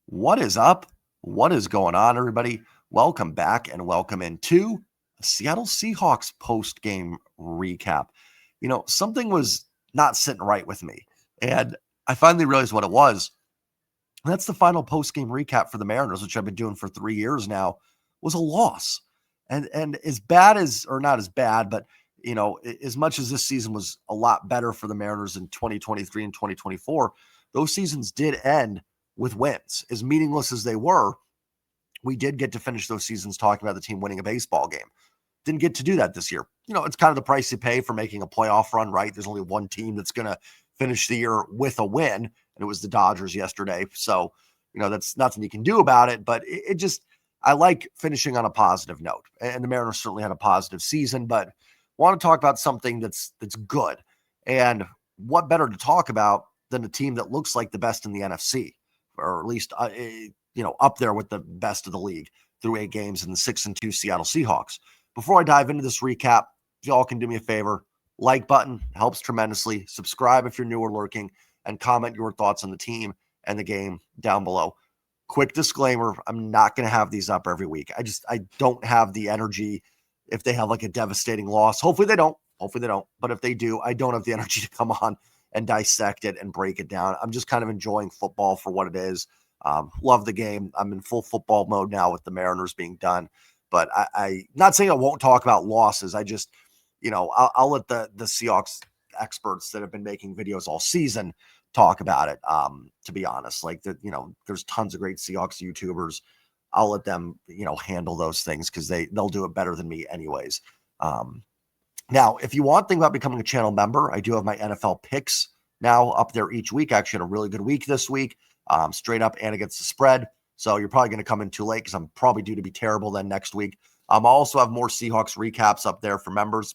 What is up? What is going on, everybody? Welcome back and welcome into a Seattle Seahawks post game recap. Something was not sitting right with me, and I finally realized what it was. That's the final post game recap for the Mariners, which I've been doing for 3 years now, was a loss. And as bad as, or not as bad, but as much as this season was a lot better for the Mariners in 2023 and 2024, those seasons did end with wins. As meaningless as they were, we did get to finish those seasons talking about the team winning a baseball game. Didn't get to do that this year. It's kind of the price you pay for making a playoff run, right? There's only one team that's going to finish the year with a win, and it was the Dodgers yesterday. So, that's nothing you can do about it, but it just, I like finishing on a positive note. And the Mariners certainly had a positive season, but want to talk about something that's good. And what better to talk about than a team that looks like the best in the NFC, or at least, up there with the best of the league through 8 games in the 6-2 Seattle Seahawks. Before I dive into this recap, if y'all can do me a favor, like button helps tremendously. Subscribe if you're new or lurking, and comment your thoughts on the team and the game down below. Quick disclaimer, I'm not going to have these up every week. I don't have the energy if they have like a devastating loss. Hopefully they don't. But if they do, I don't have the energy to come on and dissect it and break it down. I'm just kind of enjoying football for what it is. Love the game. I'm in full football mode now with the Mariners being done. But I not saying I won't talk about losses. I just, I'll let the Seahawks experts that have been making videos all season talk about it. To be honest, there's tons of great Seahawks YouTubers. I'll let them, handle those things because they'll do it better than me anyways. Now, if you want to think about becoming a channel member, I do have my NFL picks now up there each week. I actually had a really good week this week, straight up and against the spread. So you're probably going to come in too late because I'm probably due to be terrible then next week. I'll also have more Seahawks recaps up there for members.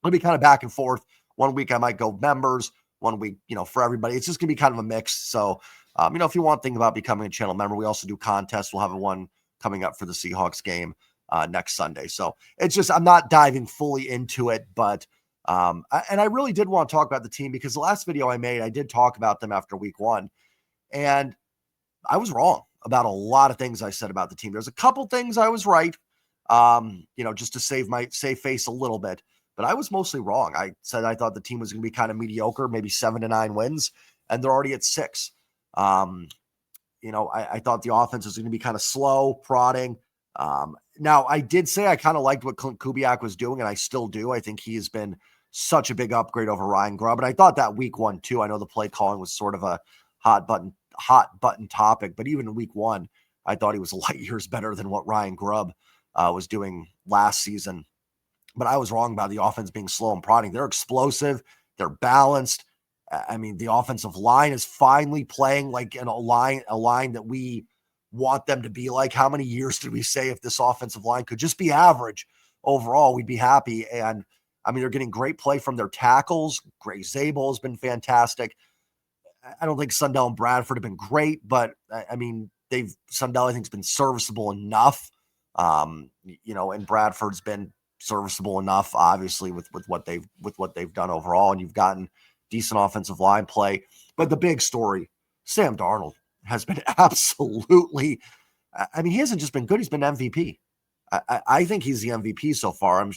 It'll be kind of back and forth. One week I might go members, one week, for everybody. It's just going to be kind of a mix. So, if you want to think about becoming a channel member, we also do contests. We'll have one coming up for the Seahawks game next Sunday. So it's just, I'm not diving fully into it, but, I really did want to talk about the team because the last video I made, I did talk about them after week 1, and I was wrong about a lot of things I said about the team. There's a couple things I was right, just to save face a little bit, but I was mostly wrong. I said I thought the team was going to be kind of mediocre, maybe 7 to 9 wins, and they're already at 6. I thought the offense was going to be kind of slow, prodding. Now, I did say I kind of liked what Clint Kubiak was doing, and I still do. I think he has been such a big upgrade over Ryan Grubb, and I thought that week 1 too. I know the play calling was sort of a hot button topic, but even in week 1, I thought he was light years better than what Ryan Grubb was doing last season. But I was wrong about the offense being slow and prodding. They're explosive. They're balanced. I mean, the offensive line is finally playing like a line that we want them to be like. How many years did we say if this offensive line could just be average overall, we'd be happy? And I mean, they're getting great play from their tackles. Gray Zabel has been fantastic. I don't think Sundell and Bradford have been great, but I mean, Sundell, I think, has been serviceable enough. And Bradford's been serviceable enough, obviously, with what they've done overall. And you've gotten decent offensive line play. But the big story, Sam Darnold has been absolutely, I mean, he hasn't just been good, he's been MVP. I think he's the MVP so far.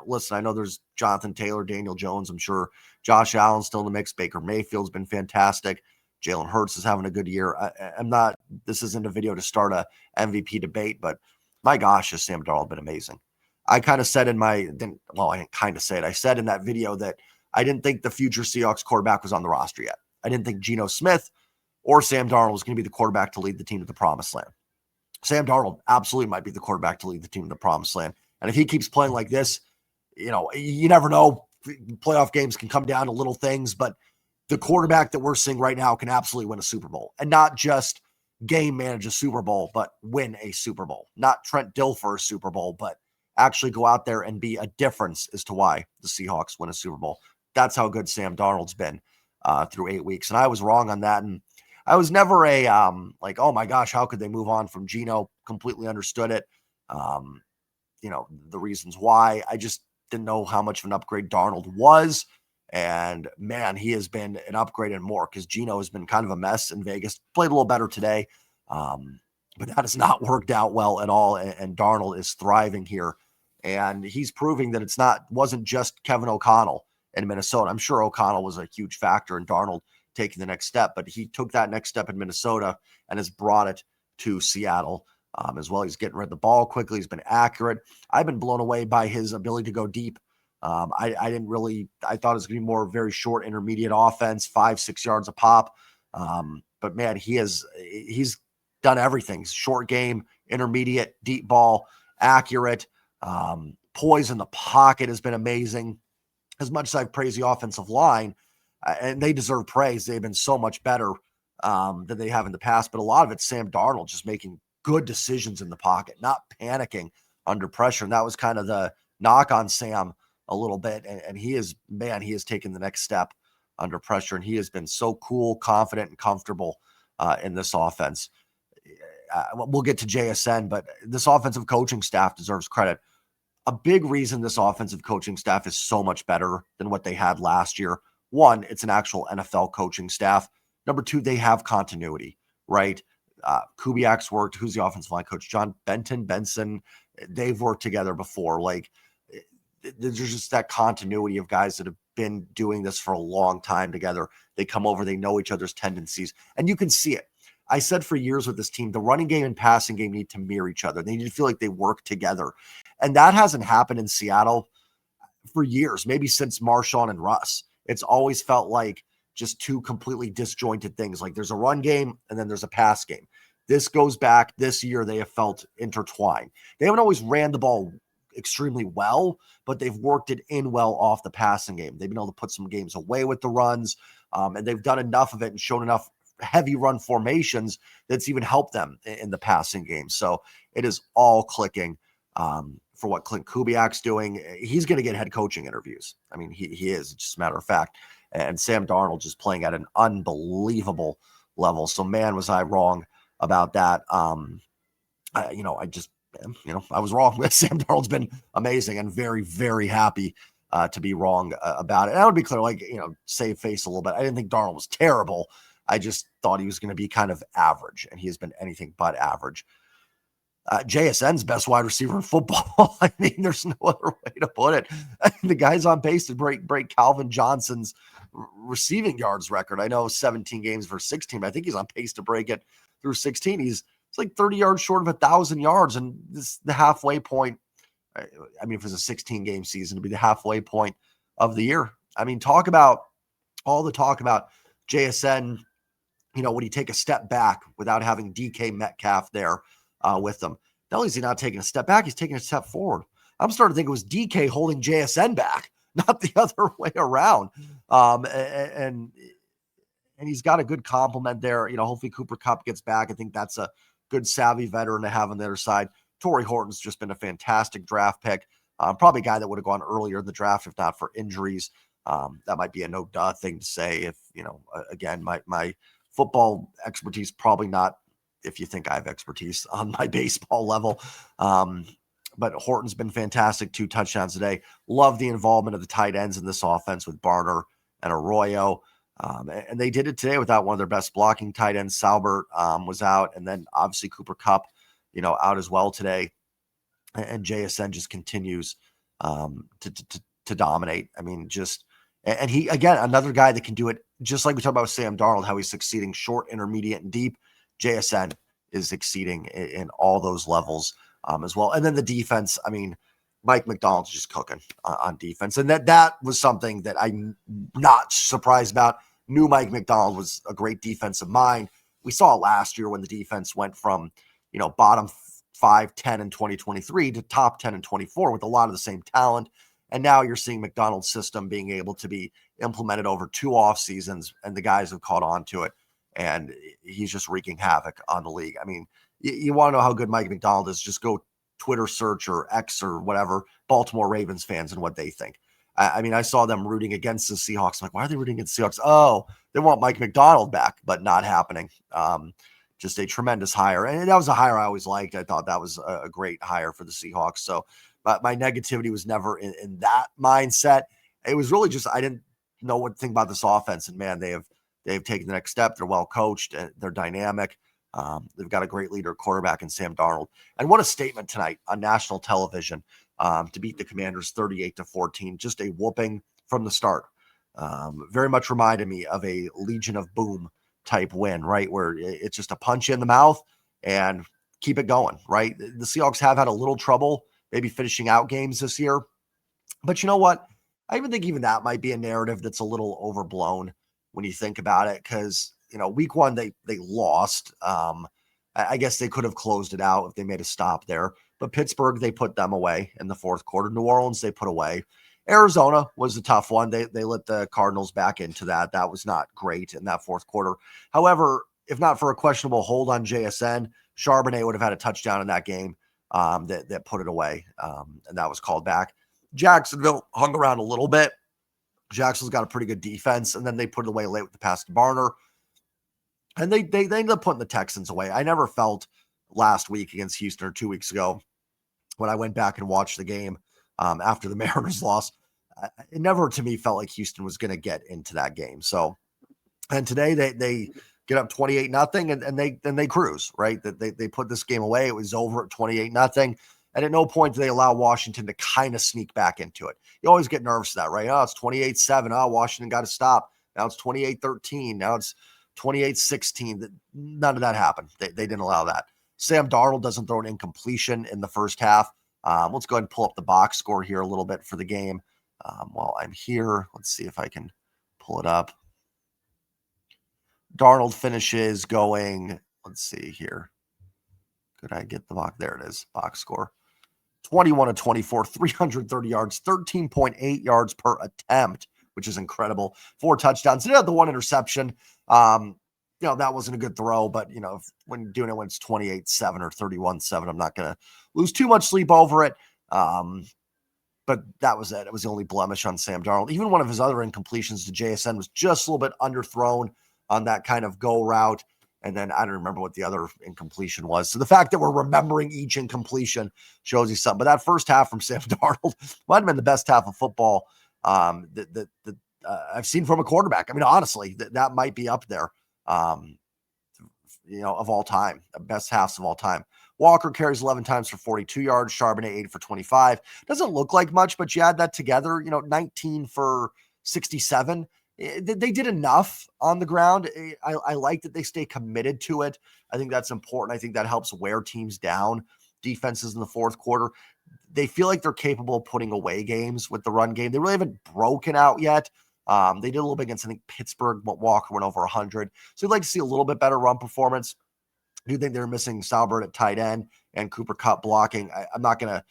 Listen, I know there's Jonathan Taylor, Daniel Jones. I'm sure Josh Allen's still in the mix. Baker Mayfield's been fantastic. Jalen Hurts is having a good year. This isn't a video to start a MVP debate, but my gosh, has Sam Darnold been amazing. I kind of said I didn't kind of say it. I said in that video that I didn't think the future Seahawks quarterback was on the roster yet. I didn't think Geno Smith or Sam Darnold was going to be the quarterback to lead the team to the promised land. Sam Darnold absolutely might be the quarterback to lead the team to the promised land. And if he keeps playing like this, you never know. Playoff games can come down to little things, but the quarterback that we're seeing right now can absolutely win a Super Bowl, and not just game manage a Super Bowl, but win a Super Bowl. Not Trent Dilfer a Super Bowl, but actually go out there and be a difference as to why the Seahawks win a Super Bowl. That's how good Sam Darnold's been through 8 weeks. And I was wrong on that. And I was never oh my gosh, how could they move on from Geno? Completely understood it. The reasons why. I just didn't know how much of an upgrade Darnold was. And man, he has been an upgrade and more, because Geno has been kind of a mess in Vegas. Played a little better today. But that has not worked out well at all. And Darnold is thriving here. And he's proving that wasn't just Kevin O'Connell in Minnesota. I'm sure O'Connell was a huge factor in Darnold taking the next step, but he took that next step in Minnesota and has brought it to Seattle as well. He's getting rid of the ball quickly. He's been accurate. I've been blown away by his ability to go deep. I thought it was going to be more very short, intermediate offense, 5-6 yards a pop. But man, he's done everything. Short game, intermediate, deep ball, accurate. Poise in the pocket has been amazing. As much as I've praised the offensive line, and they deserve praise, they've been so much better than they have in the past. But a lot of it's Sam Darnold just making good decisions in the pocket, not panicking under pressure. And that was kind of the knock on Sam a little bit. And he has taken the next step under pressure. And he has been so cool, confident, and comfortable in this offense. We'll get to JSN, but this offensive coaching staff deserves credit. A big reason this offensive coaching staff is so much better than what they had last year. One, it's an actual NFL coaching staff. Number two, they have continuity, right? Kubiak's worked. Who's the offensive line coach? John Benson. They've worked together before. Like, there's just that continuity of guys that have been doing this for a long time together. They come over, they know each other's tendencies, and you can see it. I said for years with this team, the running game and passing game need to mirror each other. They need to feel like they work together. And that hasn't happened in Seattle for years, maybe since Marshawn and Russ. It's always felt like just two completely disjointed things. Like there's a run game and then there's a pass game. This goes back this year. They have felt intertwined. They haven't always ran the ball extremely well, but they've worked it in well off the passing game. They've been able to put some games away with the runs, and they've done enough of it and shown enough heavy run formations that's even helped them in the passing game. So it is all clicking for what Clint Kubiak's doing. He's going to get head coaching interviews. I mean, he is, just a matter of fact. And Sam Darnold just playing at an unbelievable level. So man, was I wrong about that. I was wrong. Sam Darnold's been amazing and very, very happy to be wrong about it. And I would be clear, save face a little bit. I didn't think Darnold was terrible. I just thought he was going to be kind of average, and he has been anything but average. JSN's best wide receiver in football. I mean, there's no other way to put it. The guy's on pace to break Calvin Johnson's receiving yards record. I know 17 games for 16, but I think he's on pace to break it through 16. It's like 30 yards short of 1,000 yards, and this is the halfway point. I mean, if it's a 16-game season, it'd be the halfway point of the year. I mean, talk about JSN. Would he take a step back without having DK Metcalf there with them? Not only is he not taking a step back, he's taking a step forward. I'm starting to think it was DK holding JSN back, not the other way around. And he's got a good compliment there. Hopefully Cooper Kupp gets back. I think that's a good savvy veteran to have on the other side. Torrey Horton's just been a fantastic draft pick. Probably a guy that would have gone earlier in the draft if not for injuries. That might be a no-duh thing to say if, again, my football expertise, probably not if you think I have expertise on my baseball level. But Horton's been fantastic, 2 touchdowns today. Love the involvement of the tight ends in this offense with Barner and Arroyo. And they did it today without one of their best blocking tight ends. Salbert was out. And then obviously Cooper Kupp, out as well today. And JSN just continues to dominate. I mean, and he, again, another guy that can do it, just like we talked about with Sam Darnold, how he's succeeding short, intermediate, and deep. JSN is exceeding in all those levels as well. And then the defense, I mean, Mike McDonald's just cooking on defense. And that was something that I'm not surprised about. Knew Mike McDonald was a great defensive mind. We saw it last year when the defense went from, bottom 5, 10 in 2023 to top 10 in 24 with a lot of the same talent. And now you're seeing McDonald's system being able to be implemented over 2 off seasons, and the guys have caught on to it. And he's just wreaking havoc on the league. I mean, you want to know how good Mike McDonald is, just go Twitter search or X or whatever, Baltimore Ravens fans and what they think. I mean, I saw them rooting against the Seahawks. I'm like, why are they rooting against the Seahawks? Oh, they want Mike McDonald back, but not happening. Just a tremendous hire. And that was a hire I always liked. I thought that was a great hire for the Seahawks. So but my negativity was never in that mindset. It was really just, I didn't know what to think about this offense. And man, they've taken the next step. They're well coached and they're dynamic. They've got a great leader quarterback in Sam Darnold. And what a statement tonight on national television to beat the Commanders 38-14. Just a whooping from the start. Very much reminded me of a Legion of Boom type win, right? Where it's just a punch in the mouth and keep it going, right? The Seahawks have had a little trouble maybe finishing out games this year. But you know what? I even think even that might be a narrative that's a little overblown when you think about it, because week one they lost. I guess they could have closed it out if they made a stop there. But Pittsburgh, they put them away in the fourth quarter. New Orleans, they put away. Arizona was a tough one. They let the Cardinals back into that. That was not great in that fourth quarter. However, if not for a questionable hold on JSN, Charbonnet would have had a touchdown in that game that put it away, and that was called back. Jacksonville hung around a little bit. Jacksonville's got a pretty good defense, and then they put it away late with the pass to Barner. And they ended up putting the Texans away. I never felt last week against Houston or 2 weeks ago when I went back and watched the game after the Mariners loss. It never to me felt like Houston was going to get into that game. So, and today they get up 28-0 and they cruise, right? That they put this game away. It was over at 28-0. And at no point do they allow Washington to kind of sneak back into it. You always get nervous of that, right? Oh, it's 28-7. Oh, Washington got to stop. Now it's 28-13. Now it's 28-16. None of that happened. They didn't allow that. Sam Darnold doesn't throw an incompletion in the first half. Let's go ahead and pull up the box score here a little bit for the game. While I'm here, let's see if I can pull it up. Darnold finishes going, let's see here. Could I get the box? There it is, box score. 21-24, 330 yards, 13.8 yards per attempt, which is incredible. 4 touchdowns. They had the 1 interception. That wasn't a good throw, but, when doing it when it's 28-7 or 31-7, I'm not going to lose too much sleep over it. But that was it. It was the only blemish on Sam Darnold. Even one of his other incompletions to JSN was just a little bit underthrown on that kind of go route. And then I don't remember what the other incompletion was. So the fact that we're remembering each incompletion shows you something. But that first half from Sam Darnold might have been the best half of football that I've seen from a quarterback. I mean, honestly, that might be up there, of all time, the best halves of all time. Walker carries 11 times for 42 yards. Charbonnet 8 for 25. Doesn't look like much, but you add that together, 19 for 67. They did enough on the ground. I like that they stay committed to it. I think that's important. I think that helps wear teams down. Defenses in the fourth quarter, they feel like they're capable of putting away games with the run game. They really haven't broken out yet. They did a little bit against, I think, Pittsburgh, but Walker went over 100. So I'd like to see a little bit better run performance. I do think they're missing Salbert at tight end and Cooper Kupp blocking. I'm not going to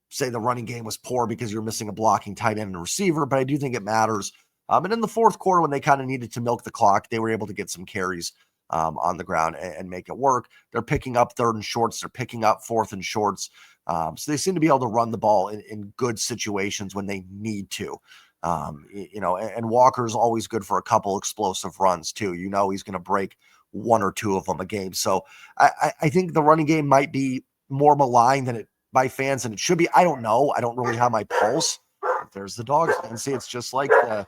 say the running game was poor because you're missing a blocking tight end and receiver, but I do think it matters. And in the fourth quarter, when they kind of needed to milk the clock, they were able to get some carries on the ground and make it work. They're picking up 3rd and shorts. They're picking up 4th and shorts. So they seem to be able to run the ball in good situations when they need to. And Walker's always good for a couple explosive runs too. He's going to break 1 or 2 of them a game. So I think the running game might be more maligned by fans than it should be. I don't know. I don't really have my pulse. There's the dogs. And see, it's just like the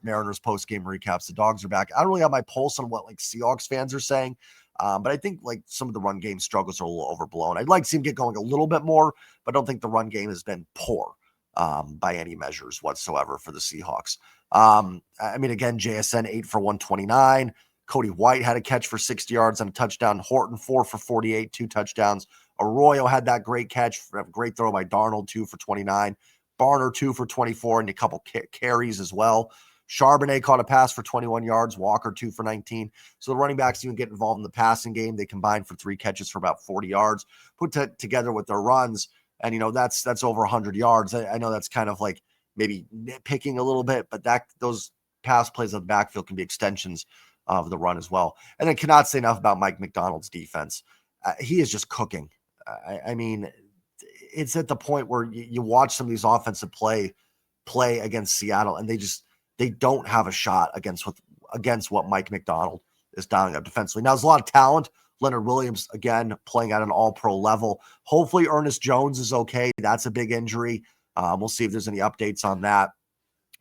Mariners post-game recaps. The dogs are back. I don't really have my pulse on what Seahawks fans are saying. But I think some of the run game struggles are a little overblown. I'd like to see him get going a little bit more, but I don't think the run game has been poor by any measures whatsoever for the Seahawks. Again, JSN 8 for 129. Cody White had a catch for 60 yards and a touchdown. Horton 4 for 48, 2 touchdowns. Arroyo had that great catch, great throw by Darnold, 2 for 29. Barner 2 for 24 and a couple carries as well. Charbonnet caught a pass for 21 yards. Walker 2 for 19. So the running backs even get involved in the passing game. They combined for 3 catches for about 40 yards. Put together with their runs, and that's over 100 yards. I know that's kind of like maybe nitpicking a little bit, but those pass plays on the backfield can be extensions of the run as well. And then cannot say enough about Mike McDonald's defense. He is just cooking. It's at the point where you watch some of these offensive play against Seattle, and they don't have a shot against what Mike McDonald is dialing up defensively. Now, there's a lot of talent. Leonard Williams, again, playing at an all-pro level. Hopefully, Ernest Jones is okay. That's a big injury. We'll see if there's any updates on that.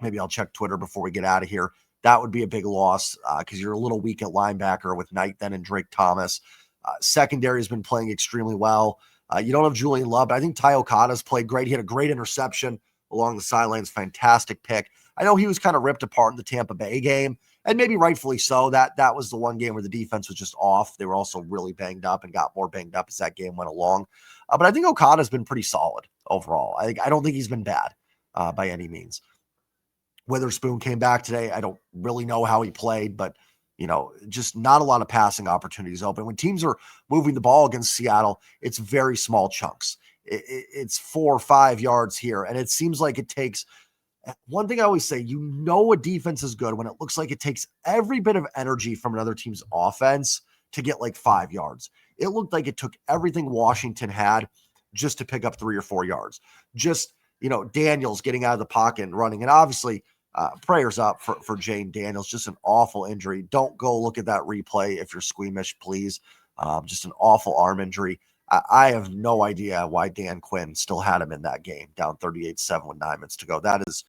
Maybe I'll check Twitter before we get out of here. That would be a big loss because you're a little weak at linebacker with Knight then and Drake Thomas. Secondary has been playing extremely well. You don't have Julian Love, but I think Ty Okada's played great. He had a great interception along the sidelines. Fantastic pick. I know he was kind of ripped apart in the Tampa Bay game, and maybe rightfully so. That was the one game where the defense was just off. They were also really banged up and got more banged up as that game went along. But I think Okada's been pretty solid overall. I don't think he's been bad by any means. Witherspoon came back today. I don't really know how he played, but just not a lot of passing opportunities open. When teams are moving the ball against Seattle, it's very small chunks. It's 4 or 5 yards here. And it seems like it takes one thing I always say, a defense is good when it looks like it takes every bit of energy from another team's offense to get like 5 yards. It looked like it took everything Washington had just to pick up 3 or 4 yards. Just, Daniels getting out of the pocket and running. And obviously, prayers up for Jane Daniels. Just an awful injury. Don't go look at that replay if you're squeamish, please. Just an awful arm injury. I have no idea why Dan Quinn still had him in that game, down 38-7 with 9 minutes to go. That is,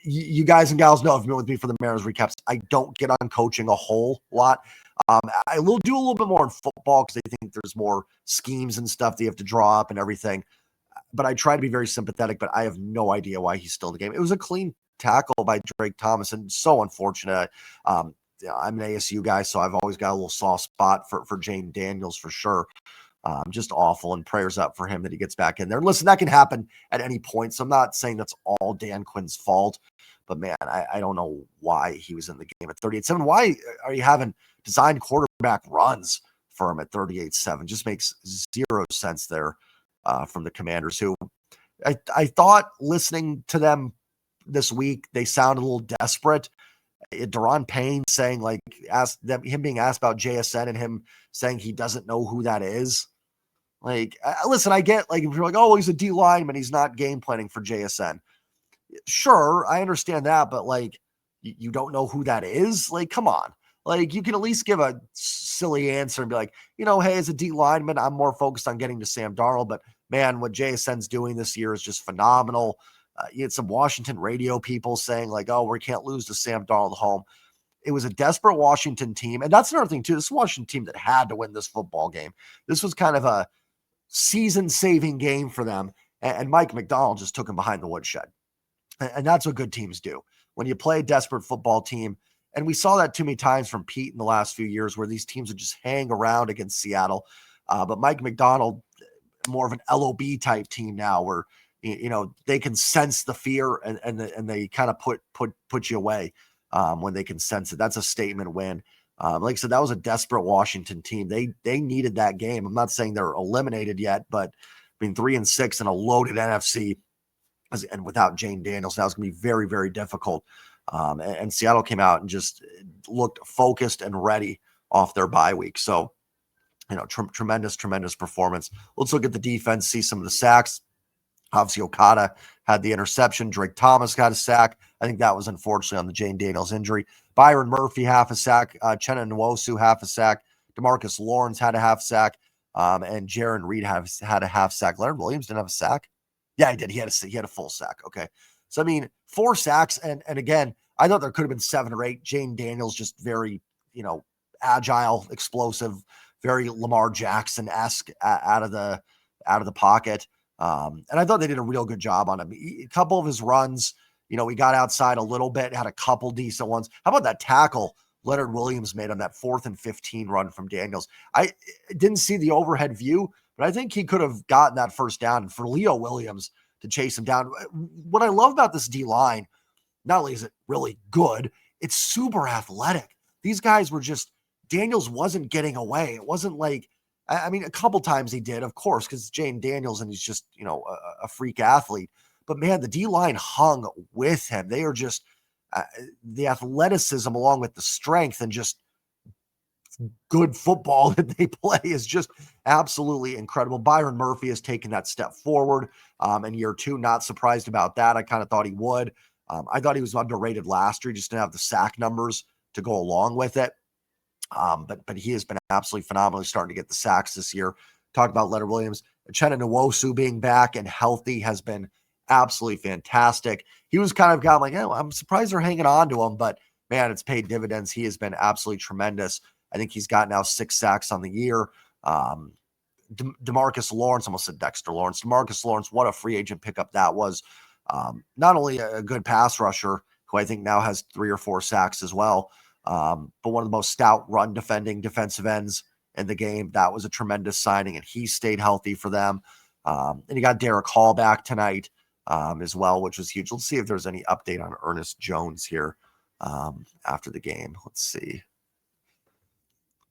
you guys and gals know, if you've been with me for the Mariners recaps, I don't get on coaching a whole lot. I will do a little bit more in football because I think there's more schemes and stuff that you have to draw up and everything. But I try to be very sympathetic, but I have no idea why he's still in the game. It was a clean tackle by Drake Thomas, and so unfortunate. I'm an ASU guy, so I've always got a little soft spot for Jane Daniels for sure. Just awful, and prayers up for him that he gets back in there. And listen, that can happen at any point, so I'm not saying that's all Dan Quinn's fault, but man, I don't know why he was in the game at 38-7. Why are you having designed quarterback runs for him at 38-7? Just makes zero sense there from the Commanders, who I thought, listening to them this week, they sound a little desperate. Daron Payne saying, like, him being asked about JSN and him saying he doesn't know who that is. Like, listen, I get, like, if you're like, oh, he's a D lineman, he's not game planning for JSN. Sure, I understand that, but like, you don't know who that is? Like, come on. Like, you can at least give a silly answer and be like, hey, as a D lineman, I'm more focused on getting to Sam Darnold, but man, what JSN's doing this year is just phenomenal. You had some Washington radio people saying, like, oh, we can't lose to Sam Darnold home. It was a desperate Washington team. And that's another thing, too. This Washington team that had to win this football game. This was kind of a season-saving game for them. And Mike McDonald just took him behind the woodshed. And that's what good teams do. When you play a desperate football team, and we saw that too many times from Pete in the last few years where these teams would just hang around against Seattle. But Mike McDonald, more of an LOB type team now where, they can sense the fear and they kind of put you away when they can sense it. That's a statement win. Like I said, that was a desperate Washington team. They needed that game. I'm not saying they're eliminated yet, but 3-6 in a loaded NFC and without Jane Daniels, now it's going to be very, very difficult. And Seattle came out and just looked focused and ready off their bye week. So, tremendous performance. Let's look at the defense, see some of the sacks. Obviously, Okada had the interception. Drake Thomas got a sack. I think that was unfortunately on the Jane Daniels injury. Byron Murphy, half a sack. Chenna Nwosu, half a sack. DeMarcus Lawrence had a half sack. And Jaron Reed had a half sack. Leonard Williams didn't have a sack? Yeah, he did. He had a full sack. Okay. So, 4 sacks. And again, I thought there could have been 7 or 8. Jane Daniels just very, agile, explosive, very Lamar Jackson-esque out of the pocket. And I thought they did a real good job on him. A couple of his runs, he got outside a little bit, had a couple decent ones. How about that tackle Leonard Williams made on that 4th and 15 run from Daniels? I didn't see the overhead view, but I think he could have gotten that first down. And for Leo Williams to chase him down, what I love about this D-line, not only is it really good, it's super athletic. These guys were just, Daniels wasn't getting away. It wasn't like, a couple times he did, of course, because Jane Daniels and he's just, a freak athlete. But man, the D-line hung with him. They are just the athleticism along with the strength and just good football that they play is just absolutely incredible. Byron Murphy has taken that step forward in year 2. Not surprised about that. I kind of thought he would. I thought he was underrated last year. Just didn't have the sack numbers to go along with it. But he has been absolutely phenomenally starting to get the sacks this year. Talk about Leonard Williams. Chenna Nwosu being back and healthy has been absolutely fantastic. He was kind of I'm surprised they're hanging on to him, but man, it's paid dividends. He has been absolutely tremendous I think he's got now 6 sacks on the year. DeMarcus Lawrence, almost said Dexter Lawrence. DeMarcus Lawrence, what a free agent pickup that was. Not only a good pass rusher, who I think now has 3 or 4 sacks as well, but one of the most stout run defending defensive ends in the game. That was a tremendous signing, and he stayed healthy for them. And you got Derek Hall back tonight as well, which was huge. Let's see if there's any update on Ernest Jones here after the game. Let's see.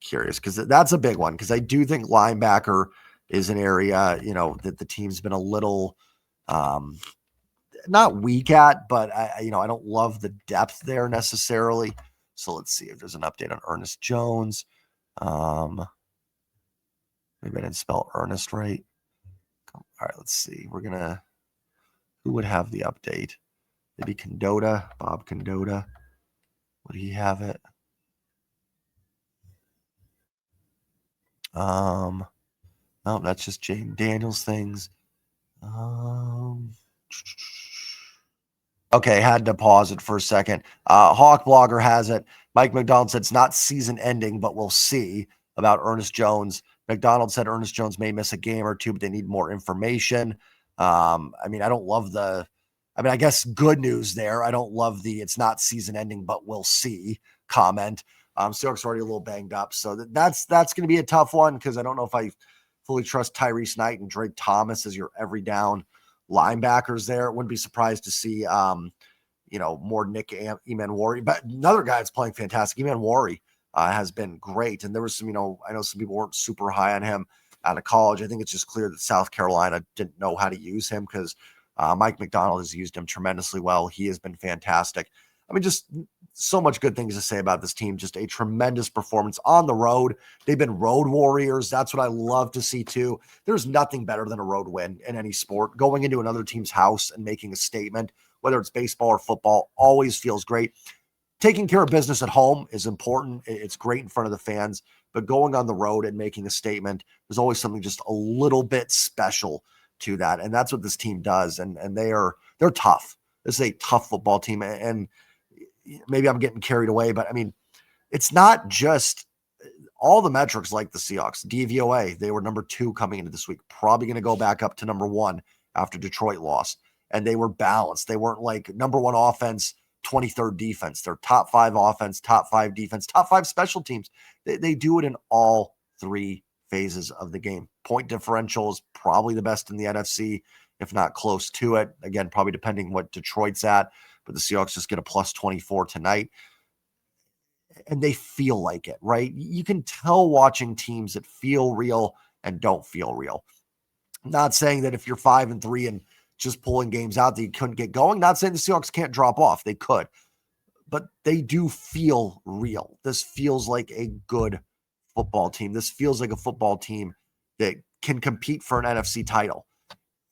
Curious, because that's a big one, because I do think linebacker is an area, that the team's been a little not weak at, but I don't love the depth there necessarily. So let's see if there's an update on Ernest Jones. Maybe I didn't spell Ernest right. All right, let's see. Who would have the update? Maybe Condota, Bob Condota. Would he have it? No, that's just Jaden Daniels things. Okay, had to pause it for a second. Hawk Blogger has it. Mike McDonald said it's not season ending, but we'll see about Ernest Jones. McDonald said Ernest Jones may miss a game or two, but they need more information. I don't love I guess good news there. I don't love it's not season ending, but we'll see comment. Seahawks already a little banged up. So that's going to be a tough one, because I don't know if I fully trust Tyrese Knight and Drake Thomas as your every down linebackers there. Wouldn't be surprised to see, more Nick Emanwari. But another guy that's playing fantastic, Emanwari, has been great. And there was some, I know some people weren't super high on him out of college. I think it's just clear that South Carolina didn't know how to use him, because Mike McDonald has used him tremendously well. He has been fantastic. Just so much good things to say about this team. Just a tremendous performance on the road. They've been road warriors. That's what I love to see too. There's nothing better than a road win in any sport. Going into another team's house and making a statement, whether it's baseball or football, always feels great. Taking care of business at home is important. It's great in front of the fans, but going on the road and making a statement, there's always something just a little bit special to that. And that's what this team does. And they're tough. This is a tough football team. And maybe I'm getting carried away, but it's not just all the metrics like the Seahawks. DVOA, they were number 2 coming into this week, probably going to go back up to number 1 after Detroit lost. And they were balanced. They weren't like number 1 offense, 23rd defense. They're top 5 offense, top 5 defense, top 5 special teams. They do it in all 3 phases of the game. Point differential is probably the best in the NFC, if not close to it. Again, probably depending what Detroit's at. But the Seahawks just get a plus 24 tonight. And they feel like it, right? You can tell watching teams that feel real and don't feel real. I'm not saying that if you're 5-3 and just pulling games out that you couldn't get going. Not saying the Seahawks can't drop off. They could. But they do feel real. This feels like a good football team. This feels like a football team that can compete for an NFC title.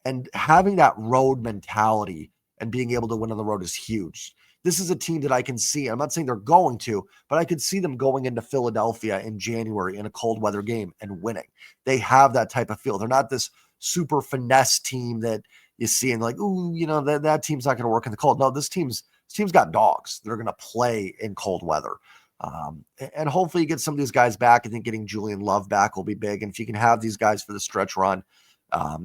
And having that road mentality and being able to win on the road is huge. This is a team that I can see. I'm not saying they're going to, but I could see them going into Philadelphia in January in a cold weather game and winning. They have that type of feel. They're not this super finesse team that you see and like, ooh, that team's not going to work in the cold. No, this team's got dogs. They're going to play in cold weather. And hopefully you get some of these guys back. I think getting Julian Love back will be big. And if you can have these guys for the stretch run,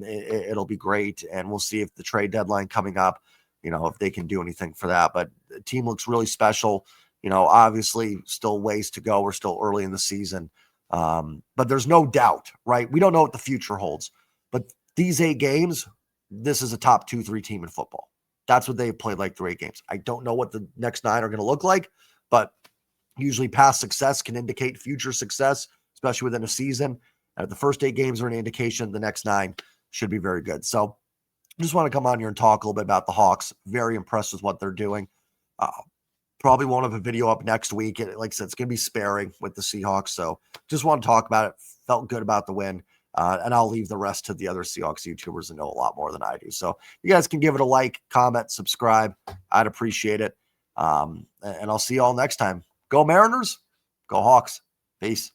it'll be great. And we'll see if the trade deadline coming up, if they can do anything for that. But the team looks really special. Obviously still ways to go. We're still early in the season. But there's no doubt, right? We don't know what the future holds. But these 8 games, this is a top 2-3 team in football. That's what they've played like through 8 games. I don't know what the next 9 are going to look like, but usually past success can indicate future success, especially within a season. And if the first 8 games are an indication, the next 9 should be very good. So I just want to come on here and talk a little bit about the Hawks. Very impressed with what they're doing. Probably won't have a video up next week. Like I said, it's going to be sparing with the Seahawks. So just want to talk about it. Felt good about the win. And I'll leave the rest to the other Seahawks YouTubers that know a lot more than I do. So you guys can give it a like, comment, subscribe. I'd appreciate it. And I'll see you all next time. Go Mariners. Go Hawks. Peace.